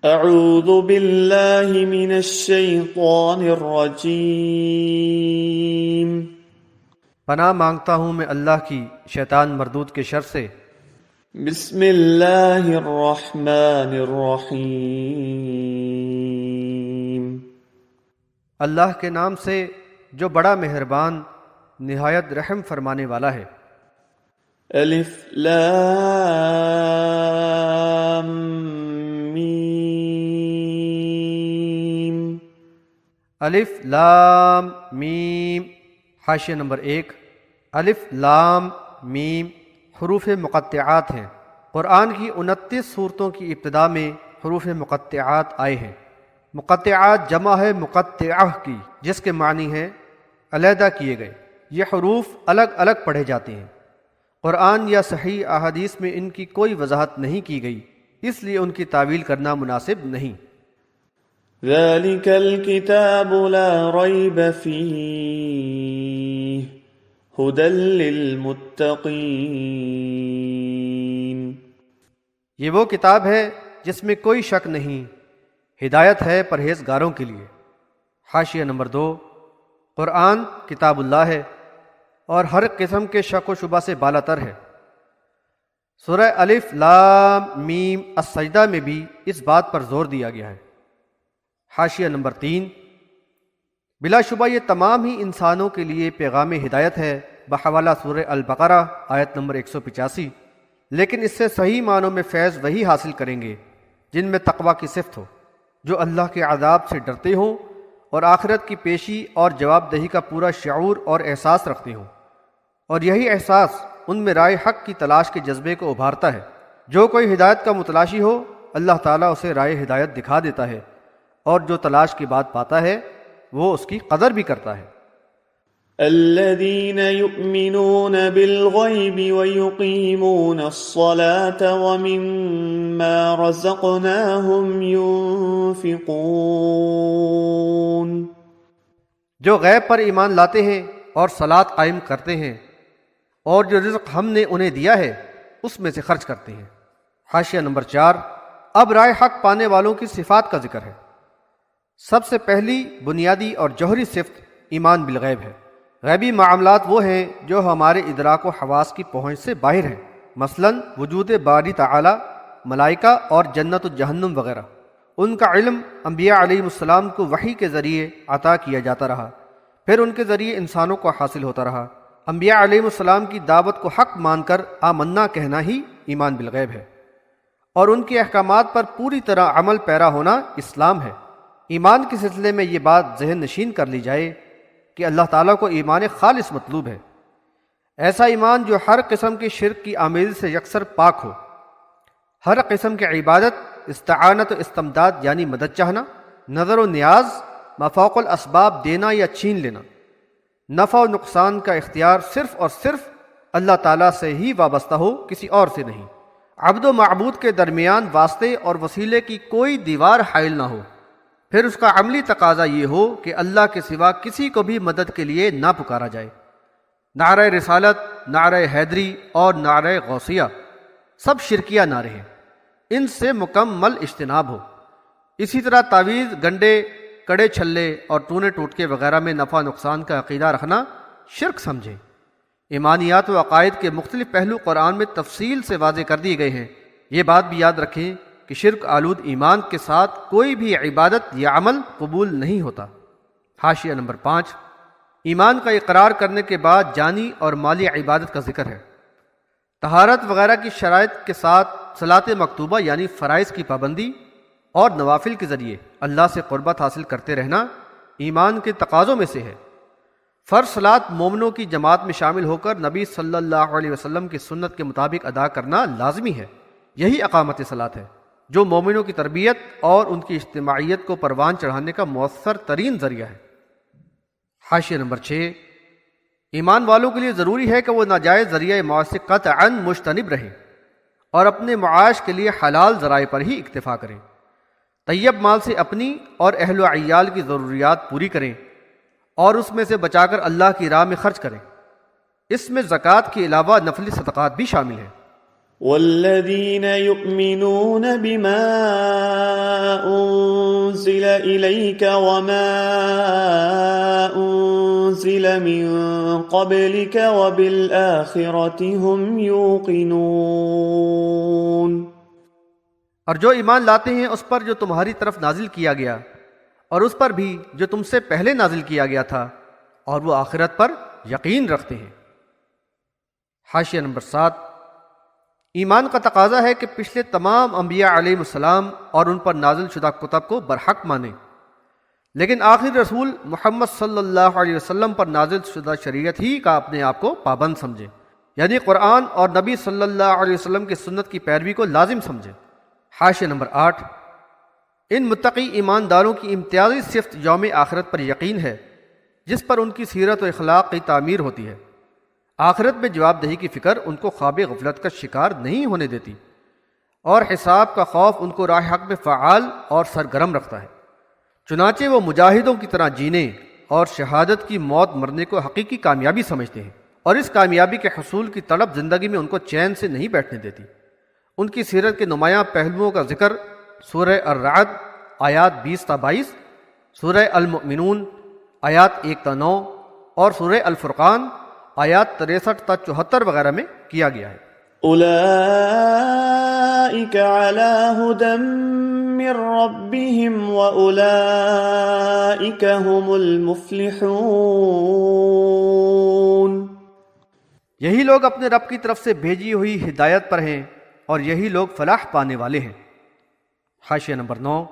اعوذ باللہ من الشیطان الرجیم، پناہ مانگتا ہوں میں اللہ کی شیطان مردود کے شر سے۔ بسم اللہ الرحمن الرحیم، اللہ کے نام سے جو بڑا مہربان نہایت رحم فرمانے والا ہے۔ الف لام میم، الف لام میم، حاشیہ نمبر 1۔ الف لام میم حروف مقطعات ہیں۔ قرآن کی 29 صورتوں کی ابتدا میں حروف مقطعات آئے ہیں۔ مقطعات جمع ہے مقطعہ کی، جس کے معنی ہیں علیحدہ کیے گئے۔ یہ حروف الگ الگ پڑھے جاتے ہیں۔ قرآن یا صحیح احادیث میں ان کی کوئی وضاحت نہیں کی گئی، اس لیے ان کی تعویل کرنا مناسب نہیں۔ ذلك الكتاب لا ريب فيه هدى للمتقين، یہ وہ کتاب ہے جس میں کوئی شک نہیں، ہدایت ہے پرہیزگاروں کے لیے۔ حاشیہ نمبر 2۔ قرآن کتاب اللہ ہے اور ہر قسم کے شک و شبہ سے بالا تر ہے۔ سورہ الف لام میم السجدہ میں بھی اس بات پر زور دیا گیا ہے۔ حاشیہ نمبر 3۔ بلا شبہ یہ تمام ہی انسانوں کے لیے پیغام ہدایت ہے بحوالہ سورہ البقرہ آیت نمبر 185، لیکن اس سے صحیح معنوں میں فیض وہی حاصل کریں گے جن میں تقوی کی صفت ہو، جو اللہ کے عذاب سے ڈرتے ہوں اور آخرت کی پیشی اور جواب دہی کا پورا شعور اور احساس رکھتے ہوں، اور یہی احساس ان میں رائے حق کی تلاش کے جذبے کو ابھارتا ہے۔ جو کوئی ہدایت کا متلاشی ہو، اللہ تعالیٰ اسے رائے ہدایت دکھا دیتا ہے، اور جو تلاش کی بات پاتا ہے وہ اس کی قدر بھی کرتا ہے۔ الذين يؤمنون بالغيب ويقيمون الصلاة ومما رزقناهم ينفقون، جو غیب پر ایمان لاتے ہیں اور صلاۃ قائم کرتے ہیں، اور جو رزق ہم نے انہیں دیا ہے اس میں سے خرچ کرتے ہیں۔ حاشیہ نمبر 4۔ اب رائے حق پانے والوں کی صفات کا ذکر ہے۔ سب سے پہلی بنیادی اور جوہری صفت ایمان بالغیب ہے۔ غیبی معاملات وہ ہیں جو ہمارے ادراک و حواس کی پہنچ سے باہر ہیں، مثلا وجود باری تعالی، ملائکہ اور جنت و جہنم وغیرہ۔ ان کا علم انبیاء علیہ السلام کو وحی کے ذریعے عطا کیا جاتا رہا، پھر ان کے ذریعے انسانوں کو حاصل ہوتا رہا۔ انبیاء علیہ السلام کی دعوت کو حق مان کر آمنا کہنا ہی ایمان بالغیب ہے، اور ان کے احکامات پر پوری طرح عمل پیرا ہونا اسلام ہے۔ ایمان کے سلسلے میں یہ بات ذہن نشین کر لی جائے کہ اللہ تعالیٰ کو ایمان خالص مطلوب ہے، ایسا ایمان جو ہر قسم کے شرک کی آمیزی سے یکسر پاک ہو، ہر قسم کی عبادت، استعانت و استمداد یعنی مدد چاہنا، نظر و نیاز، مفوق الاسباب دینا یا چھین لینا، نفع و نقصان کا اختیار صرف اور صرف اللہ تعالیٰ سے ہی وابستہ ہو، کسی اور سے نہیں۔ عبد و معبود کے درمیان واسطے اور وسیلے کی کوئی دیوار حائل نہ ہو۔ پھر اس کا عملی تقاضا یہ ہو کہ اللہ کے سوا کسی کو بھی مدد کے لیے نہ پکارا جائے۔ نعرہ رسالت، نعرہ حیدری اور نعرہ غوثیہ سب شرکیہ نعرے ہیں، ان سے مکمل اجتناب ہو۔ اسی طرح تعویذ، گنڈے، کڑے چھلے اور ٹونے ٹوٹکے وغیرہ میں نفع نقصان کا عقیدہ رکھنا شرک سمجھیں۔ ایمانیات و عقائد کے مختلف پہلو قرآن میں تفصیل سے واضح کر دیے گئے ہیں۔ یہ بات بھی یاد رکھیں کہ شرک آلود ایمان کے ساتھ کوئی بھی عبادت یا عمل قبول نہیں ہوتا۔ حاشیہ نمبر 5۔ ایمان کا اقرار کرنے کے بعد جانی اور مالی عبادت کا ذکر ہے۔ طہارت وغیرہ کی شرائط کے ساتھ صلاۃ مکتوبہ یعنی فرائض کی پابندی اور نوافل کے ذریعے اللہ سے قربت حاصل کرتے رہنا ایمان کے تقاضوں میں سے ہے۔ فرض صلاۃ مومنوں کی جماعت میں شامل ہو کر نبی صلی اللہ علیہ وسلم کی سنت کے مطابق ادا کرنا لازمی ہے۔ یہی اقامت صلاۃ ہے جو مومنوں کی تربیت اور ان کی اجتماعیت کو پروان چڑھانے کا مؤثر ترین ذریعہ ہے۔ حاشیہ نمبر 6۔ ایمان والوں کے لیے ضروری ہے کہ وہ ناجائز ذریعہ معاش سے قطعاً مجتنب رہیں اور اپنے معاش کے لیے حلال ذرائع پر ہی اکتفا کریں۔ طیب مال سے اپنی اور اہل و عیال کی ضروریات پوری کریں اور اس میں سے بچا کر اللہ کی راہ میں خرچ کریں۔ اس میں زکوٰۃ کے علاوہ نفلی صدقات بھی شامل ہیں۔ والذين يؤمنون بما أنزل إليك وما أنزل من قبلك وبالآخرة هم يوقنون۔ اور جو ایمان لاتے ہیں اس پر جو تمہاری طرف نازل کیا گیا اور اس پر بھی جو تم سے پہلے نازل کیا گیا تھا، اور وہ آخرت پر یقین رکھتے ہیں۔ حاشیہ نمبر 7۔ ایمان کا تقاضا ہے کہ پچھلے تمام انبیاء علیہ السلام اور ان پر نازل شدہ کتب کو برحق مانیں، لیکن آخری رسول محمد صلی اللہ علیہ وسلم پر نازل شدہ شریعت ہی کا اپنے آپ کو پابند سمجھیں، یعنی قرآن اور نبی صلی اللہ علیہ وسلم کی سنت کی پیروی کو لازم سمجھیں۔ حاشیہ نمبر 8۔ ان متقی ایمانداروں کی امتیازی صفت یوم آخرت پر یقین ہے، جس پر ان کی سیرت و اخلاق کی تعمیر ہوتی ہے۔ آخرت میں جواب دہی کی فکر ان کو خواب غفلت کا شکار نہیں ہونے دیتی، اور حساب کا خوف ان کو راہ حق میں فعال اور سرگرم رکھتا ہے۔ چنانچہ وہ مجاہدوں کی طرح جینے اور شہادت کی موت مرنے کو حقیقی کامیابی سمجھتے ہیں، اور اس کامیابی کے حصول کی طلب زندگی میں ان کو چین سے نہیں بیٹھنے دیتی۔ ان کی سیرت کے نمایاں پہلوؤں کا ذکر سورہ الرعد آیات 20-22، سورہ المؤمنون آیات 1-9 اور سورہ الفرقان آیات 63-74 وغیرہ میں کیا گیا ہے۔ اولئک علی ھدی من ربہم واولئک ھم المفلحون۔ یہی لوگ اپنے رب کی طرف سے بھیجی ہوئی ہدایت پر ہیں، اور یہی لوگ فلاح پانے والے ہیں۔ حاشیہ نمبر 9۔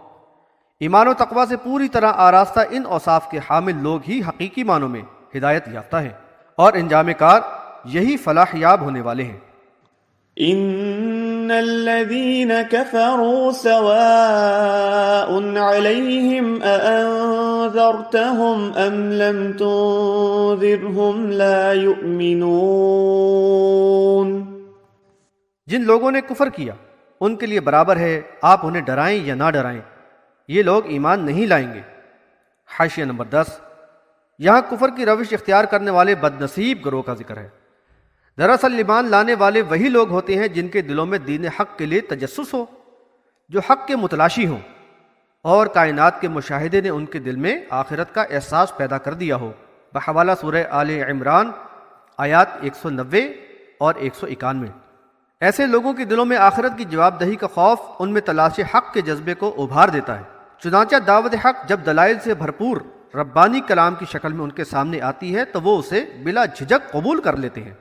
ایمان و تقوی سے پوری طرح آراستہ ان اوصاف کے حامل لوگ ہی حقیقی معنوں میں ہدایت یافتہ ہیں، اور انجام کار یہی فلاح یاب ہونے والے ہیں۔ ان الذين كفروا سواء عليهم أأنذرتهم ام لم تنذرهم لا يؤمنون۔ جن لوگوں نے کفر کیا ان کے لیے برابر ہے آپ انہیں ڈرائیں یا نہ ڈرائیں، یہ لوگ ایمان نہیں لائیں گے۔ حاشیہ نمبر 10۔ یہاں کفر کی روش اختیار کرنے والے بد نصیب گروہ کا ذکر ہے۔ دراصل ایمان لانے والے وہی لوگ ہوتے ہیں جن کے دلوں میں دین حق کے لیے تجسس ہو، جو حق کے متلاشی ہوں، اور کائنات کے مشاہدے نے ان کے دل میں آخرت کا احساس پیدا کر دیا ہو، بحوالہ سورہ آل عمران آیات 190 اور 191۔ ایسے لوگوں کے دلوں میں آخرت کی جواب دہی کا خوف ان میں تلاش حق کے جذبے کو ابھار دیتا ہے۔ چنانچہ دعوت حق جب دلائل سے بھرپور ربانی کلام کی شکل میں ان کے سامنے آتی ہے تو وہ اسے بلا جھجک قبول کر لیتے ہیں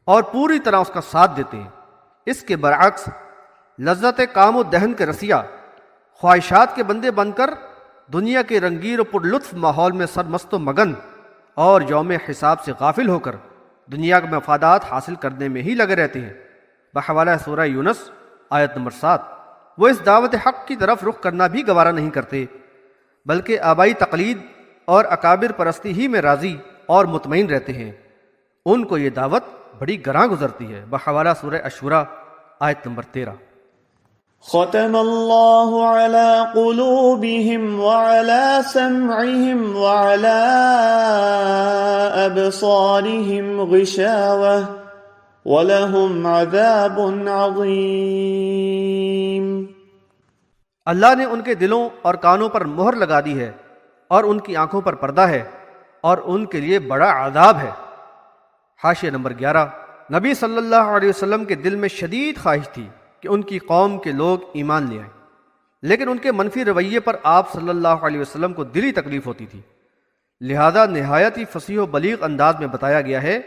اور پوری طرح اس کا ساتھ دیتے ہیں۔ اس کے برعکس لذت کام و دہن کے رسیا خواہشات کے بندے بن کر دنیا کے رنگین و پر لطف ماحول میں سرمست و مگن اور یوم حساب سے غافل ہو کر دنیا کے مفادات حاصل کرنے میں ہی لگے رہتے ہیں، بحوالہ سورہ یونس آیت نمبر 7۔ وہ اس دعوت حق کی طرف رخ کرنا بھی گوارا نہیں کرتے، بلکہ آبائی تقلید اور اکابر پرستی ہی میں راضی اور مطمئن رہتے ہیں۔ ان کو یہ دعوت بڑی گراں گزرتی ہے، بحوالہ سورہ الشورى آیت نمبر 13۔ ختم اللہ علی قلوبہم وعلی سمعہم وعلی ابصارہم غشاوہ وَلَهُمْ عَذَابٌ عَظِيمٌ۔ اللہ نے ان کے دلوں اور کانوں پر مہر لگا دی ہے، اور ان کی آنکھوں پر پردہ ہے، اور ان کے لیے بڑا عذاب ہے۔ حاشیہ نمبر 11۔ نبی صلی اللہ علیہ وسلم کے دل میں شدید خواہش تھی کہ ان کی قوم کے لوگ ایمان لے آئیں، لیکن ان کے منفی رویے پر آپ صلی اللہ علیہ وسلم کو دلی تکلیف ہوتی تھی، لہذا نہایت ہی فصیح و بلیغ انداز میں بتایا گیا ہے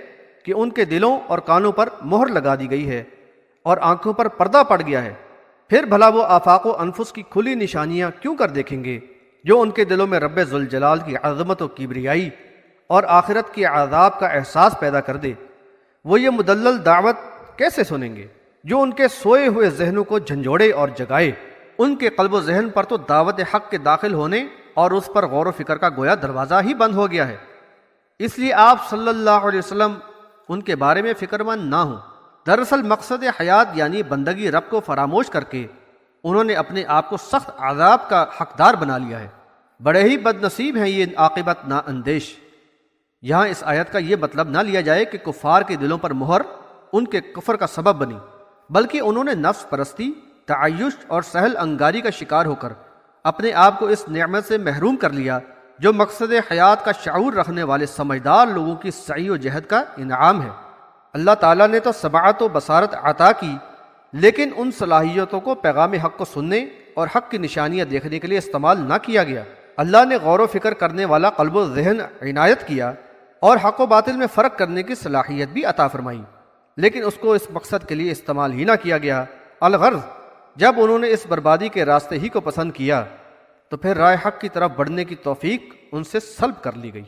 کہ ان کے دلوں اور کانوں پر مہر لگا دی گئی ہے اور آنکھوں پر پردہ پڑ گیا ہے، پھر بھلا وہ آفاق و انفس کی کھلی نشانیاں کیوں کر دیکھیں گے جو ان کے دلوں میں رب ذوالجلال کی عظمت و کبریائی اور آخرت کے عذاب کا احساس پیدا کر دے۔ وہ یہ مدلل دعوت کیسے سنیں گے جو ان کے سوئے ہوئے ذہنوں کو جھنجھوڑے اور جگائے؟ ان کے قلب و ذہن پر تو دعوت حق کے داخل ہونے اور اس پر غور و فکر کا گویا دروازہ ہی بند ہو گیا ہے۔ اس لیے آپ صلی اللہ علیہ وسلم ان کے بارے میں فکر مند نہ ہوں۔ دراصل مقصد حیات یعنی بندگی رب کو فراموش کر کے انہوں نے اپنے آپ کو سخت عذاب کا حقدار بنا لیا ہے۔ بڑے ہی بد نصیب ہیں یہ عاقبت نا اندیش۔ یہاں اس آیت کا یہ مطلب نہ لیا جائے کہ کفار کے دلوں پر مہر ان کے کفر کا سبب بنی، بلکہ انہوں نے نفس پرستی، تعیش اور سہل انگاری کا شکار ہو کر اپنے آپ کو اس نعمت سے محروم کر لیا جو مقصد حیات کا شعور رکھنے والے سمجھدار لوگوں کی سعی و جہد کا انعام ہے۔ اللہ تعالیٰ نے تو سماعت و بصارت عطا کی، لیکن ان صلاحیتوں کو پیغام حق کو سننے اور حق کی نشانیاں دیکھنے کے لیے استعمال نہ کیا گیا۔ اللہ نے غور و فکر کرنے والا قلب و ذہن عنایت کیا اور حق و باطل میں فرق کرنے کی صلاحیت بھی عطا فرمائی، لیکن اس کو اس مقصد کے لیے استعمال ہی نہ کیا گیا۔ الغرض جب انہوں نے اس بربادی کے راستے ہی کو پسند کیا تو پھر راہ حق کی طرف بڑھنے کی توفیق ان سے سلب کر لی گئی۔